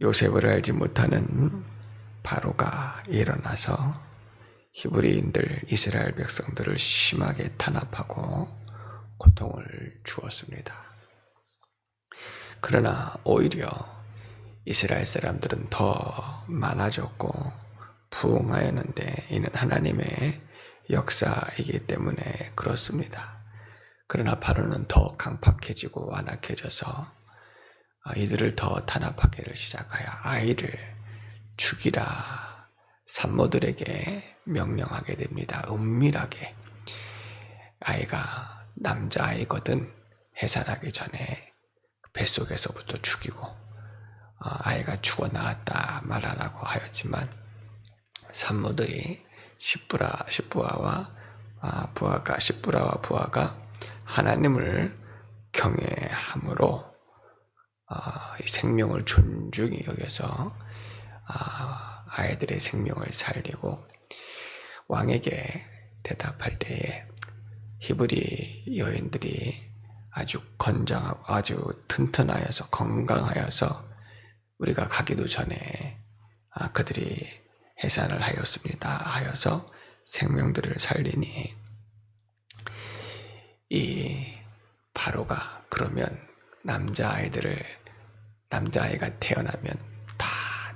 요셉을 알지 못하는 바로가 일어나서 히브리인들 이스라엘 백성들을 심하게 탄압하고 고통을 주었습니다. 그러나 오히려 이스라엘 사람들은 더 많아졌고 부흥하였는데 이는 하나님의 역사이기 때문에 그렇습니다. 그러나 바로는 더 강팍해지고 완악해져서 이들을 더 탄압하기를 시작하여 아이를 죽이라 산모들에게 명령하게 됩니다. 은밀하게 아이가 남자아이거든 해산하기 전에 뱃속에서부터 죽이고 아이가 죽어 나왔다 말하라고 하였지만 산모들이 십부라와 부하가 하나님을 경외함으로 이 생명을 존중히 여겨서 아이들의 생명을 살리고 왕에게 대답할 때에 히브리 여인들이 아주 건장하고 아주 튼튼하여서 건강하여서 우리가 가기도 전에 그들이 해산을 하였습니다 하여서 생명들을 살리니 이 바로가 그러면 남자아이가 태어나면 다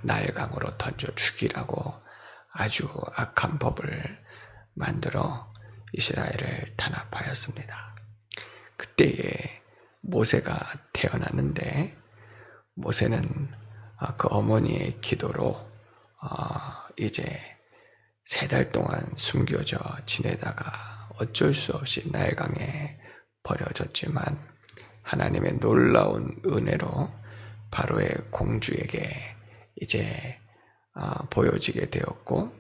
날강으로 던져 죽이라고 아주 악한 법을 만들어 이스라엘을 탄압하였습니다. 그때에 모세가 태어났는데 모세는 그 어머니의 기도로 이제 3달 동안 숨겨져 지내다가 어쩔 수 없이 나일강에 버려졌지만 하나님의 놀라운 은혜로 바로의 공주에게 이제 보여지게 되었고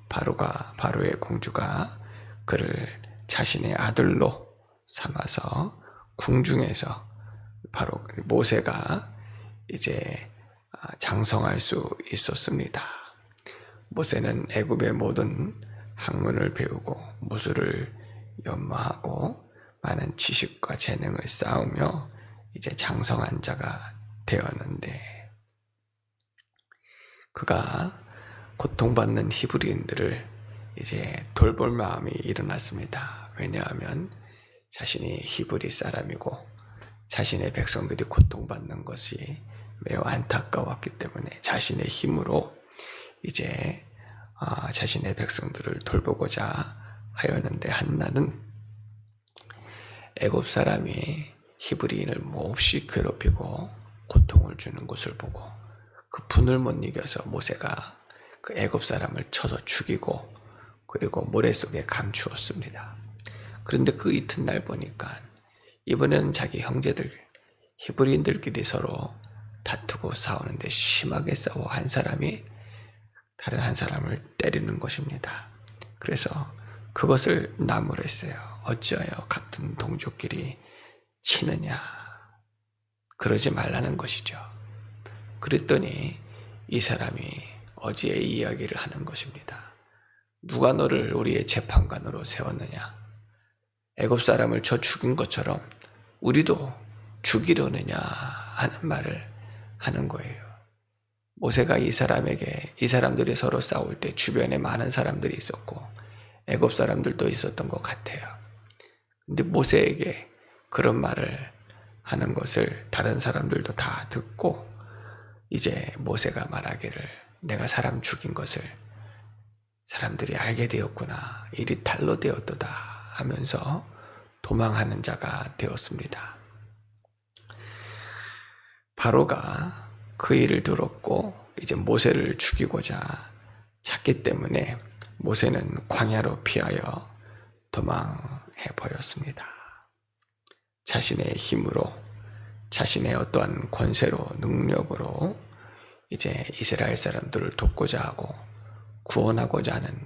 바로의 공주가 그를 자신의 아들로 삼아서 궁중에서 바로 모세가 이제 장성할 수 있었습니다. 모세는 애굽의 모든 학문을 배우고 무술을 연마하고 많은 지식과 재능을 쌓으며 이제 장성한 자가 되었는데 그가 고통받는 히브리인들을 이제 돌볼 마음이 일어났습니다. 왜냐하면 자신이 히브리 사람이고 자신의 백성들이 고통받는 것이 매우 안타까웠기 때문에 자신의 힘으로 이제 자신의 백성들을 돌보고자 하였는데 한나는 애굽 사람이 히브리인을 몹시 괴롭히고 고통을 주는 것을 보고 그 분을 못 이겨서 모세가 그 애굽 사람을 쳐서 죽이고 그리고 모래 속에 감추었습니다. 그런데 그 이튿날 보니까 이번에는 자기 형제들 히브리인들끼리 서로 다투고 싸우는데 심하게 싸워 한 사람이 다른 한 사람을 때리는 것입니다. 그래서 그것을 나무로 했어요. 어찌하여 같은 동족끼리 치느냐. 그러지 말라는 것이죠. 그랬더니 이 사람이 어지의 이야기를 하는 것입니다. 누가 너를 우리의 재판관으로 세웠느냐. 애굽 사람을 쳐 죽인 것처럼 우리도 죽이려느냐 하는 말을 하는 거예요. 모세가 이 사람들이 서로 싸울 때 주변에 많은 사람들이 있었고 애굽 사람들도 있었던 것 같아요. 근데 모세에게 그런 말을 하는 것을 다른 사람들도 다 듣고 이제 모세가 말하기를 내가 사람 죽인 것을 사람들이 알게 되었구나. 일이 탈로 되었도다 하면서 도망하는 자가 되었습니다. 바로가 그 일을 들었고 이제 모세를 죽이고자 찾기 때문에 모세는 광야로 피하여 도망해 버렸습니다. 자신의 힘으로 자신의 어떠한 권세로 능력으로 이제 이스라엘 사람들을 돕고자 하고 구원하고자 하는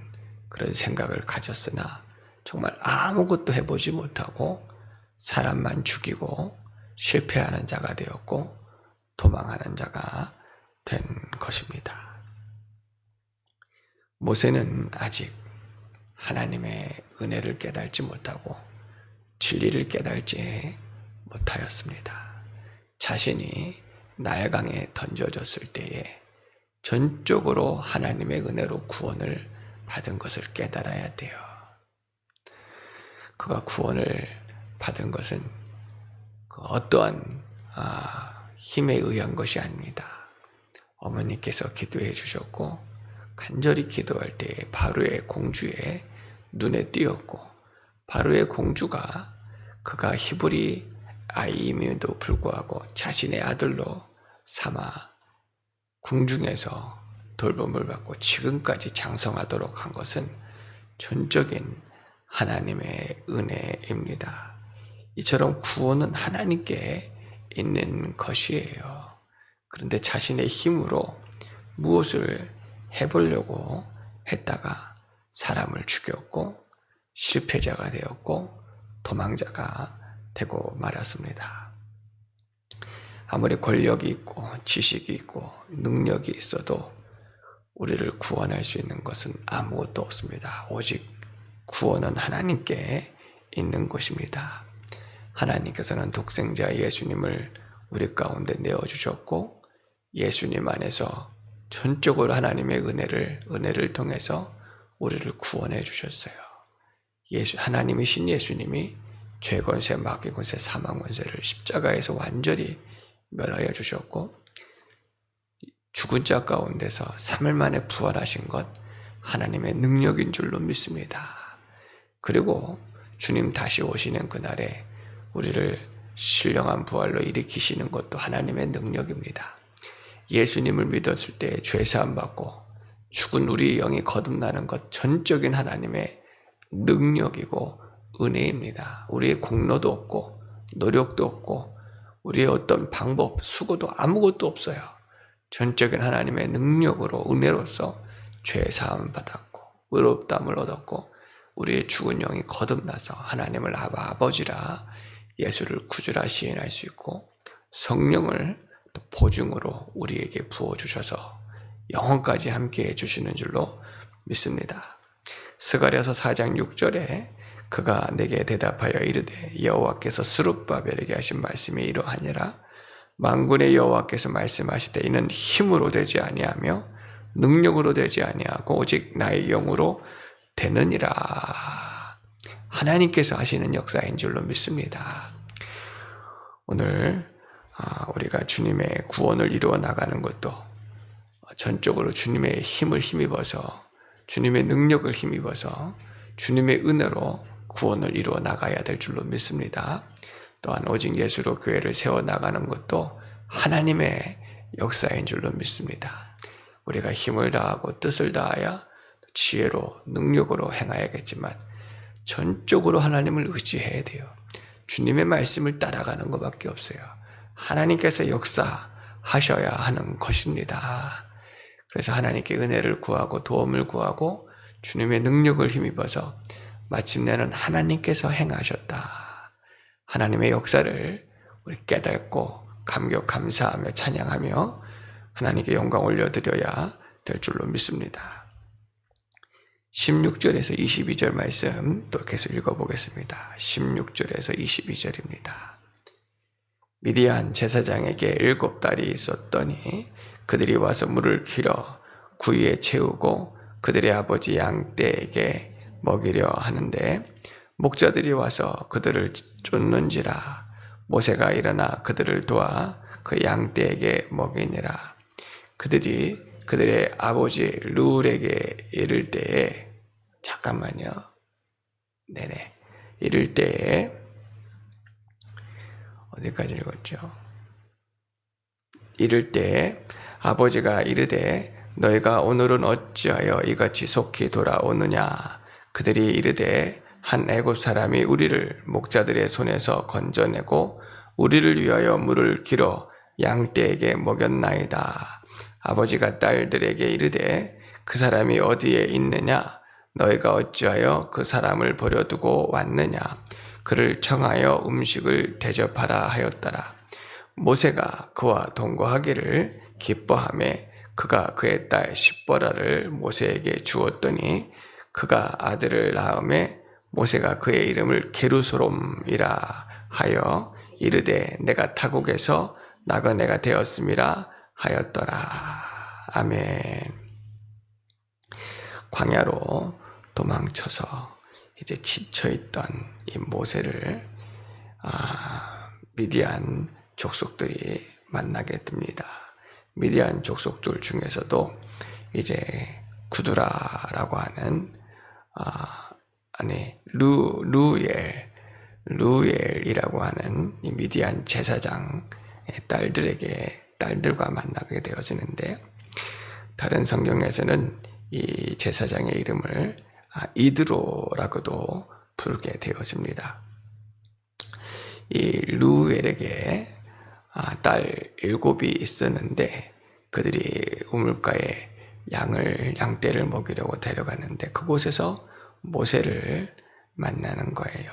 그런 생각을 가졌으나 정말 아무것도 해보지 못하고 사람만 죽이고 실패하는 자가 되었고 도망하는 자가 된 것입니다. 모세는 아직 하나님의 은혜를 깨달지 못하고 진리를 깨달지 못하였습니다. 자신이 날강에 던져졌을 때에 전적으로 하나님의 은혜로 구원을 받은 것을 깨달아야 돼요. 그가 구원을 받은 것은 그 어떠한 힘에 의한 것이 아닙니다. 어머니께서 기도해 주셨고 간절히 기도할 때에 바로의 공주의 눈에 띄었고, 바로의 공주가 그가 히브리 아이임에도 불구하고 자신의 아들로 삼아 궁중에서 돌봄을 받고 지금까지 장성하도록 한 것은 전적인 하나님의 은혜입니다. 이처럼 구원은 하나님께 있는 것이에요. 그런데 자신의 힘으로 무엇을 해보려고 했다가 사람을 죽였고 실패자가 되었고 도망자가 되고 말았습니다. 아무리 권력이 있고 지식이 있고 능력이 있어도 우리를 구원할 수 있는 것은 아무것도 없습니다. 오직 구원은 하나님께 있는 것입니다. 하나님께서는 독생자 예수님을 우리 가운데 내어주셨고 예수님 안에서 전적으로 하나님의 은혜를 통해서 우리를 구원해 주셨어요. 하나님이신 예수님이 죄 권세, 마귀 권세, 사망 권세를 십자가에서 완전히 멸하여 주셨고 죽은 자 가운데서 3일 만에 부활하신 것 하나님의 능력인 줄로 믿습니다. 그리고 주님 다시 오시는 그날에 우리를 신령한 부활로 일으키시는 것도 하나님의 능력입니다. 예수님을 믿었을 때 죄사함 받고 죽은 우리 영이 거듭나는 것 전적인 하나님의 능력이고 은혜입니다. 우리의 공로도 없고 노력도 없고 우리의 어떤 방법, 수고도 아무것도 없어요. 전적인 하나님의 능력으로 은혜로서 죄사함 받았고 의롭다함을 얻었고 우리의 죽은 영이 거듭나서 하나님을 아버지라 예수를 구주라 시인할 수 있고 성령을 보증으로 우리에게 부어주셔서 영원까지 함께 해주시는 줄로 믿습니다. 스가랴서 4장 6절에 그가 내게 대답하여 이르되 여호와께서 스룹바벨에게 하신 말씀이 이러하니라. 만군의 여호와께서 말씀하시되 이는 힘으로 되지 아니하며 능력으로 되지 아니하고 오직 나의 영으로 되느니라. 하나님께서 하시는 역사인 줄로 믿습니다. 오늘 우리가 주님의 구원을 이루어 나가는 것도 전적으로 주님의 힘을 힘입어서 주님의 능력을 힘입어서 주님의 은혜로 구원을 이루어 나가야 될 줄로 믿습니다. 또한 오직 예수로 교회를 세워나가는 것도 하나님의 역사인 줄로 믿습니다. 우리가 힘을 다하고 뜻을 다하여 지혜로 능력으로 행해야겠지만 전적으로 하나님을 의지해야 돼요. 주님의 말씀을 따라가는 것밖에 없어요. 하나님께서 역사하셔야 하는 것입니다. 그래서 하나님께 은혜를 구하고 도움을 구하고 주님의 능력을 힘입어서 마침내는 하나님께서 행하셨다. 하나님의 역사를 우리 깨닫고 감격 감사하며 찬양하며 하나님께 영광 올려드려야 될 줄로 믿습니다. 16절에서 22절 말씀 또 계속 읽어보겠습니다. 16절에서 22절입니다. 미디안 제사장에게 7달이 있었더니 그들이 와서 물을 길어 구유에 채우고 그들의 아버지 양떼에게 먹이려 하는데 목자들이 와서 그들을 쫓는지라. 모세가 일어나 그들을 도와 그 양떼에게 먹이니라. 그들이 그들의 아버지 르울에게 이를 때에 이를 때에 어디까지 읽었죠? 이를 때에 아버지가 이르되 너희가 오늘은 어찌하여 이같이 속히 돌아오느냐. 그들이 이르되 한 애굽 사람이 우리를 목자들의 손에서 건져내고 우리를 위하여 물을 길어 양떼에게 먹였나이다. 아버지가 딸들에게 이르되 그 사람이 어디에 있느냐. 너희가 어찌하여 그 사람을 버려두고 왔느냐. 그를 청하여 음식을 대접하라 하였더라. 모세가 그와 동거하기를 기뻐하며 그가 그의 딸 십보라를 모세에게 주었더니 그가 아들을 낳음에 모세가 그의 이름을 게르소롬이라 하여 이르되 내가 타국에서 나그네가 되었음이라 하였더라. 아멘. 광야로 도망쳐서 이제 지쳐있던 이 모세를 미디안 족속들이 만나게 됩니다. 미디안 족속들 중에서도 이제 구두라라고 하는 루엘이라고 하는 이 미디안 제사장의 딸들과 만나게 되어지는데, 다른 성경에서는 이 제사장의 이름을 이드로라고도 부르게 되어집니다. 이 루엘에게 딸 7이 있었는데, 그들이 우물가에 양떼를 먹이려고 데려가는데 그곳에서 모세를 만나는 거예요.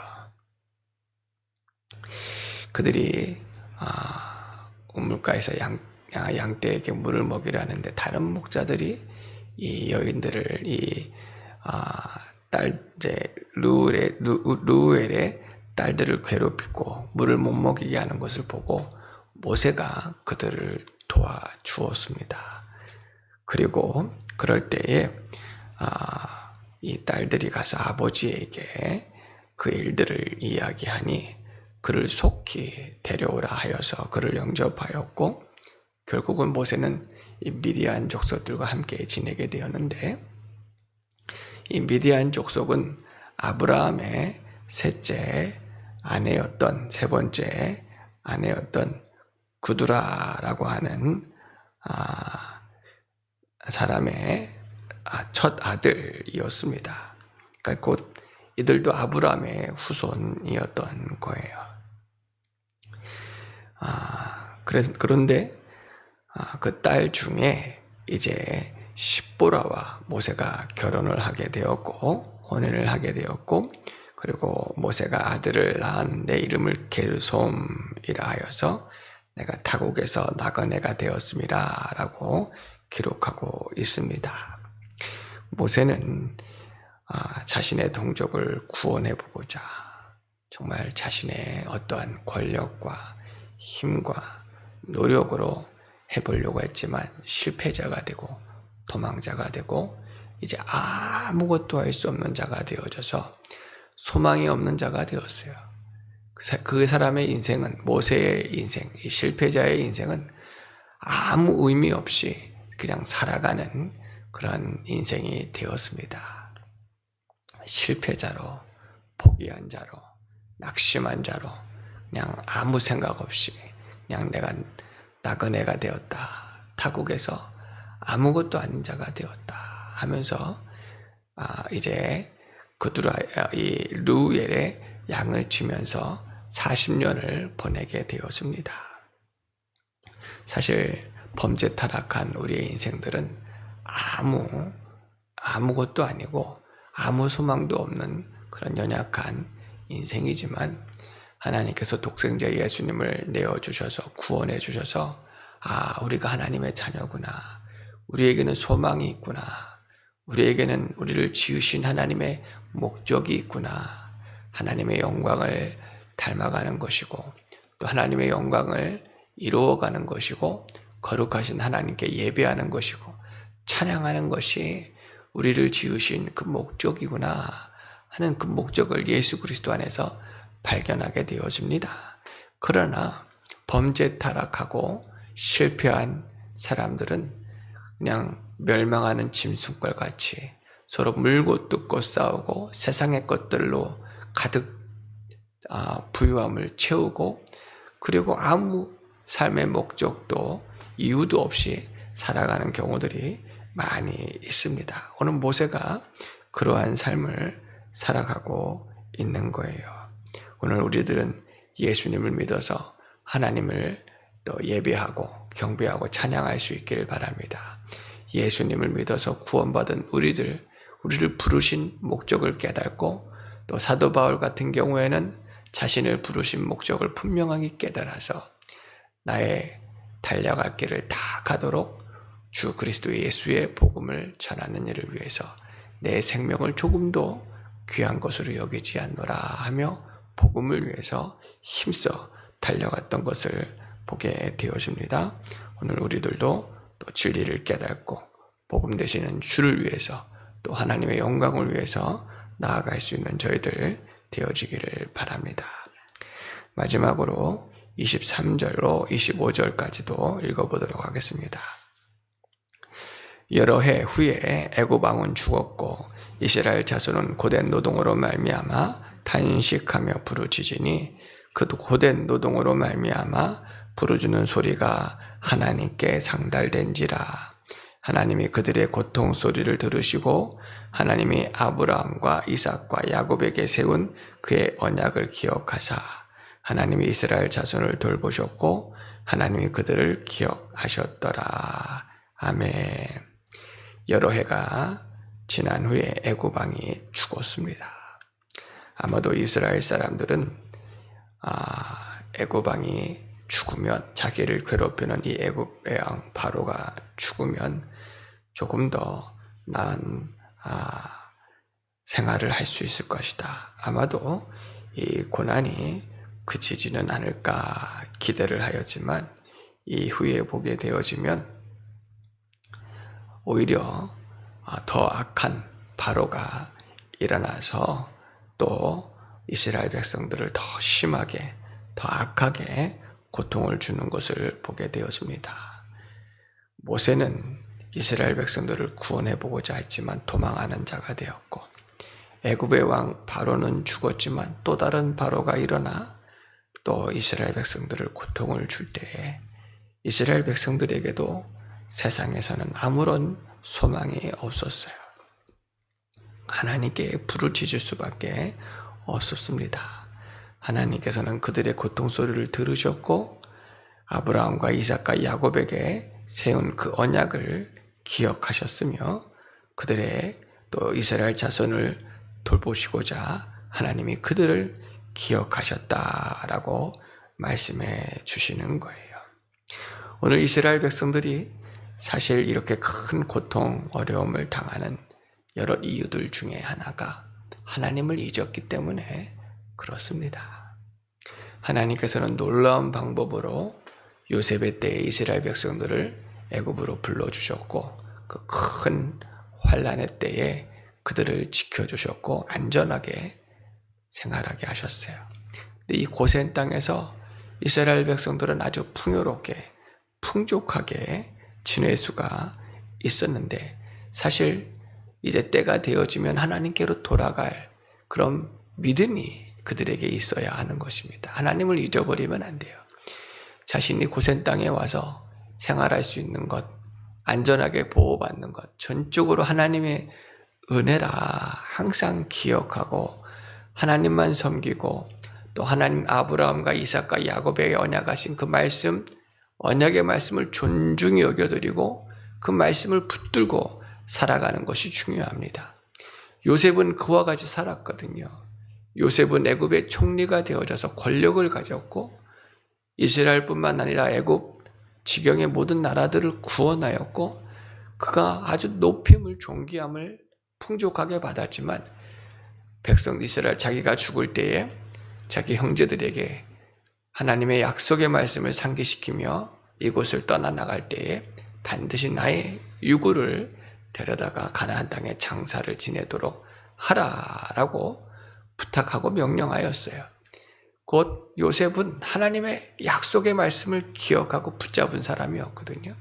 그들이 우물가에서 양떼에게 물을 먹이려 하는데, 다른 목자들이 이 여인들을 루엘의 딸들을 괴롭히고 물을 못 먹이게 하는 것을 보고 모세가 그들을 도와주었습니다. 그리고 그럴 때에 이 딸들이 가서 아버지에게 그 일들을 이야기하니 그를 속히 데려오라 하여서 그를 영접하였고, 결국은 모세는 이 미디안 족속들과 함께 지내게 되었는데, 이 미디안 족속은 아브라함의 세 번째 아내였던 구두라라고 하는 사람의 첫 아들이었습니다. 그러니까 곧 이들도 아브라함의 후손이었던 거예요. 그런데 그 딸 중에 이제 십보라와 모세가 결혼을 하게 되었고 혼인을 하게 되었고, 그리고 모세가 아들을 낳았는데 이름을 게르솜이라 하여서 내가 타국에서 나그네가 되었음이라 라고 기록하고 있습니다. 모세는 자신의 동족을 구원해보고자 정말 자신의 어떠한 권력과 힘과 노력으로 해보려고 했지만 실패자가 되고 도망자가 되고 이제 아무것도 할 수 없는 자가 되어져서 소망이 없는 자가 되었어요. 그 사람의 인생은, 모세의 인생, 이 실패자의 인생은 아무 의미 없이 그냥 살아가는 그런 인생이 되었습니다. 실패자로, 포기한 자로, 낙심한 자로, 그냥 아무 생각 없이 그냥 내가 나그네가 되었다, 타국에서 아무것도 아닌 자가 되었다 하면서 이제 이 루엘의 양을 치면서 40년을 보내게 되었습니다. 사실 범죄 타락한 우리의 인생들은 아무것도 아니고 아무 소망도 없는 그런 연약한 인생이지만, 하나님께서 독생자 예수님을 내어주셔서 구원해 주셔서 우리가 하나님의 자녀구나, 우리에게는 소망이 있구나, 우리에게는 우리를 지으신 하나님의 목적이 있구나, 하나님의 영광을 닮아가는 것이고 또 하나님의 영광을 이루어가는 것이고 거룩하신 하나님께 예배하는 것이고 찬양하는 것이 우리를 지으신 그 목적이구나 하는 그 목적을 예수 그리스도 안에서 발견하게 되어집니다. 그러나 범죄 타락하고 실패한 사람들은 그냥 멸망하는 짐승과 같이 서로 물고 뜯고 싸우고 세상의 것들로 가득 부유함을 채우고, 그리고 아무 삶의 목적도 이유도 없이 살아가는 경우들이 많이 있습니다. 오늘 모세가 그러한 삶을 살아가고 있는 거예요. 오늘 우리들은 예수님을 믿어서 하나님을 또 예배하고 경배하고 찬양할 수 있기를 바랍니다. 예수님을 믿어서 구원받은 우리를 부르신 목적을 깨닫고, 또 사도 바울 같은 경우에는 자신을 부르신 목적을 분명하게 깨달아서 나의 달려갈 길을 다 가도록 주 그리스도 예수의 복음을 전하는 일을 위해서 내 생명을 조금도 귀한 것으로 여기지 않노라 하며 복음을 위해서 힘써 달려갔던 것을 보게 되어집니다. 오늘 우리들도 또 진리를 깨닫고 복음 되시는 주를 위해서 또 하나님의 영광을 위해서 나아갈 수 있는 저희들 되어지기를 바랍니다. 마지막으로 23절로 25절까지도 읽어보도록 하겠습니다. 여러 해 후에 애굽 왕은 죽었고 이스라엘 자손은 고된 노동으로 말미암아 탄식하며 부르짖으니 그 고된 노동으로 말미암아 부르짖는 소리가 하나님께 상달된지라. 하나님이 그들의 고통 소리를 들으시고 하나님이 아브라함과 이삭과 야곱에게 세운 그의 언약을 기억하사 하나님이 이스라엘 자손을 돌보셨고 하나님이 그들을 기억하셨더라. 아멘. 여러 해가 지난 후에 애굽 왕이 죽었습니다. 아마도 이스라엘 사람들은 애굽 왕이 죽으면, 자기를 괴롭히는 이 애굽의 왕 바로가 죽으면 조금 더 나은 생활을 할 수 있을 것이다. 아마도 이 고난이 그치지는 않을까 기대를 하였지만 이후에 보게 되어지면 오히려 더 악한 바로가 일어나서 또 이스라엘 백성들을 더 심하게, 더 악하게 고통을 주는 것을 보게 되어집니다. 모세는 이스라엘 백성들을 구원해보고자 했지만 도망하는 자가 되었고, 애굽의 왕 바로는 죽었지만 또 다른 바로가 일어나 또 이스라엘 백성들을 고통을 줄 때에 이스라엘 백성들에게도 세상에서는 아무런 소망이 없었어요. 하나님께 부르짖을 수밖에 없었습니다. 하나님께서는 그들의 고통 소리를 들으셨고 아브라함과 이삭과 야곱에게 세운 그 언약을 기억하셨으며 그들의 또 이스라엘 자손을 돌보시고자 하나님이 그들을 기억하셨다라고 말씀해 주시는 거예요. 오늘 이스라엘 백성들이 사실 이렇게 큰 고통, 어려움을 당하는 여러 이유들 중에 하나가 하나님을 잊었기 때문에 그렇습니다. 하나님께서는 놀라운 방법으로 요셉의 때에 이스라엘 백성들을 애굽으로 불러주셨고 그 큰 환난의 때에 그들을 지켜주셨고 안전하게 생활하게 하셨어요. 근데 이 고센 땅에서 이스라엘 백성들은 아주 풍요롭게 풍족하게 지낼 수가 있었는데 사실 이제 때가 되어지면 하나님께로 돌아갈 그런 믿음이 그들에게 있어야 하는 것입니다. 하나님을 잊어버리면 안 돼요. 자신이 고센 땅에 와서 생활할 수 있는 것, 안전하게 보호받는 것, 전적으로 하나님의 은혜라 항상 기억하고 하나님만 섬기고 또 하나님 아브라함과 이삭과 야곱에게 언약하신 그 말씀, 언약의 말씀을 존중히 여겨드리고 그 말씀을 붙들고 살아가는 것이 중요합니다. 요셉은 그와 같이 살았거든요. 요셉은 애굽의 총리가 되어져서 권력을 가졌고 이스라엘뿐만 아니라 애굽 지경의 모든 나라들을 구원하였고 그가 아주 높임을 존귀함을 풍족하게 받았지만 백성 이스라엘 자기가 죽을 때에 자기 형제들에게 하나님의 약속의 말씀을 상기시키며 이곳을 떠나나갈 때에 반드시 나의 유구를 데려다가 가나안 땅에 장사를 지내도록 하라라고 부탁하고 명령하였어요. 곧 요셉은 하나님의 약속의 말씀을 기억하고 붙잡은 사람이었거든요.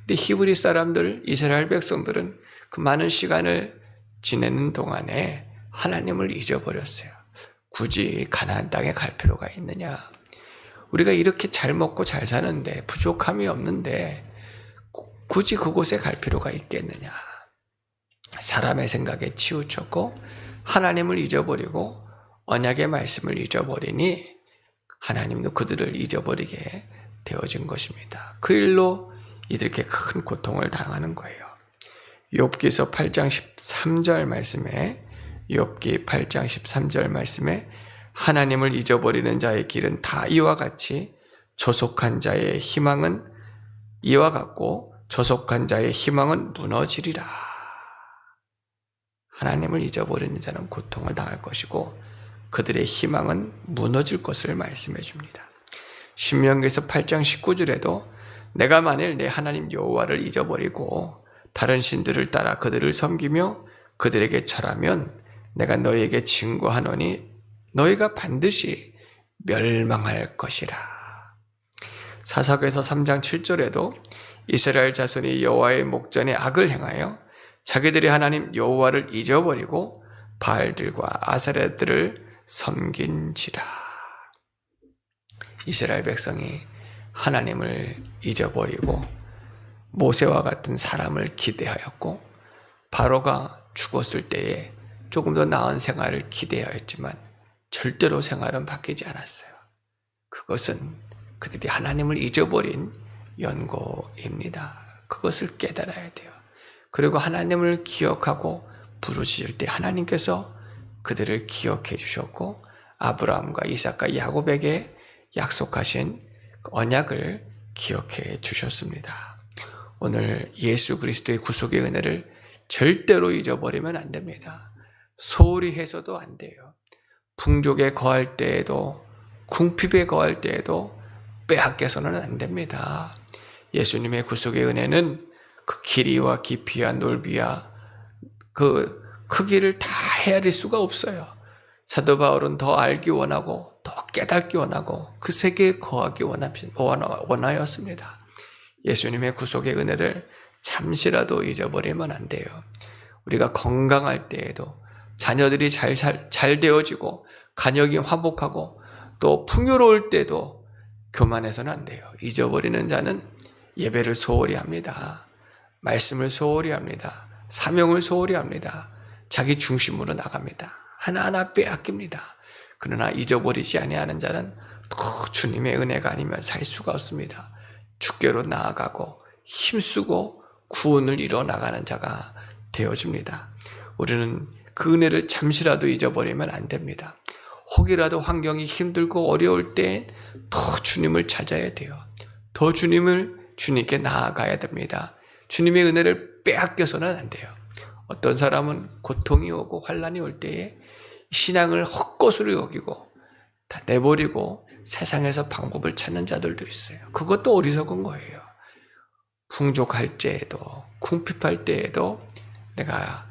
근데 히브리 사람들, 이스라엘 백성들은 그 많은 시간을 지내는 동안에 하나님을 잊어버렸어요. 굳이 가나안 땅에 갈 필요가 있느냐? 우리가 이렇게 잘 먹고 잘 사는데 부족함이 없는데 굳이 그곳에 갈 필요가 있겠느냐? 사람의 생각에 치우쳤고 하나님을 잊어버리고 언약의 말씀을 잊어버리니 하나님도 그들을 잊어버리게 되어진 것입니다. 그 일로 이들에게 큰 고통을 당하는 거예요. 욥기서 8장 13절 말씀에 욥기 8장 13절 말씀에 하나님을 잊어버리는 자의 길은 다 이와 같이 조속한 자의 희망은 이와 같고 조속한 자의 희망은 무너지리라. 하나님을 잊어버리는 자는 고통을 당할 것이고 그들의 희망은 무너질 것을 말씀해 줍니다. 신명기에서 8장 19절에도 내가 만일 내 하나님 여호와를 잊어버리고 다른 신들을 따라 그들을 섬기며 그들에게 절하면 내가 너희에게 증거하노니 너희가 반드시 멸망할 것이라. 사사기에서 3장 7절에도 이스라엘 자손이 여호와의 목전에 악을 행하여 자기들이 하나님 여호와를 잊어버리고 바알들과 아세라들을 섬긴지라. 이스라엘 백성이 하나님을 잊어버리고 모세와 같은 사람을 기대하였고 바로가 죽었을 때에 조금 더 나은 생활을 기대하였지만 절대로 생활은 바뀌지 않았어요. 그것은 그들이 하나님을 잊어버린 연고입니다. 그것을 깨달아야 돼요. 그리고 하나님을 기억하고 부르실 때 하나님께서 그들을 기억해 주셨고 아브라함과 이삭과 야곱에게 약속하신 언약을 기억해 주셨습니다. 오늘 예수 그리스도의 구속의 은혜를 절대로 잊어버리면 안 됩니다. 소홀히 해서도 안 돼요. 풍족에 거할 때에도 궁핍에 거할 때에도 빼앗겨서는 안 됩니다. 예수님의 구속의 은혜는 그 길이와 깊이와 넓이와 그 크기를 다 헤아릴 수가 없어요. 사도 바울은 더 알기 원하고 더 깨닫기 원하고 그 세계에 거하기 원하였습니다. 예수님의 구속의 은혜를 잠시라도 잊어버리면 안 돼요. 우리가 건강할 때에도 자녀들이 잘 되어지고 간역이 화목하고 또 풍요로울 때도 교만해서는 안 돼요. 잊어버리는 자는 예배를 소홀히 합니다. 말씀을 소홀히 합니다. 사명을 소홀히 합니다. 자기 중심으로 나갑니다. 하나하나 빼앗깁니다. 그러나 잊어버리지 아니하는 자는 또 주님의 은혜가 아니면 살 수가 없습니다. 주께로 나아가고 힘쓰고 구원을 이뤄 나가는 자가 되어집니다. 우리는 그 은혜를 잠시라도 잊어버리면 안 됩니다. 혹이라도 환경이 힘들고 어려울 때 더 주님을 찾아야 돼요. 더 주님께 나아가야 됩니다. 주님의 은혜를 빼앗겨서는 안 돼요. 어떤 사람은 고통이 오고 환난이 올 때에 신앙을 헛것으로 여기고 다 내버리고 세상에서 방법을 찾는 자들도 있어요. 그것도 어리석은 거예요. 풍족할 때에도 궁핍할 때에도 내가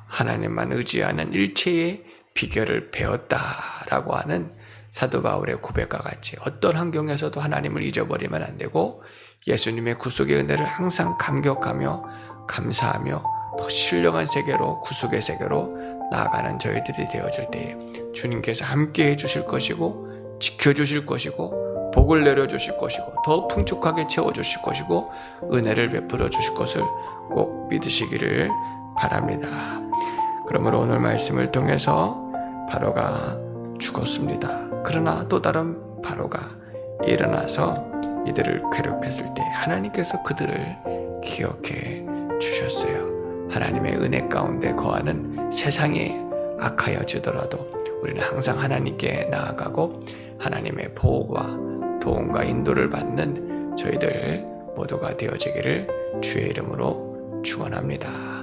하나님만 의지하는 일체의 비결을 배웠다라고 하는 사도 바울의 고백과 같이 어떤 환경에서도 하나님을 잊어버리면 안 되고 예수님의 구속의 은혜를 항상 감격하며 감사하며 더 신령한 세계로 구속의 세계로 나아가는 저희들이 되어질 때에 주님께서 함께해 주실 것이고 지켜주실 것이고 복을 내려주실 것이고 더 풍족하게 채워주실 것이고 은혜를 베풀어 주실 것을 꼭 믿으시기를 바랍니다. 그러므로 오늘 말씀을 통해서 바로가 죽었습니다. 그러나 또 다른 바로가 일어나서 이들을 괴롭혔을 때 하나님께서 그들을 기억해 주셨어요. 하나님의 은혜 가운데 거하는 세상이 악하여지더라도 우리는 항상 하나님께 나아가고 하나님의 보호와 도움과 인도를 받는 저희들 모두가 되어지기를 주의 이름으로 축원합니다.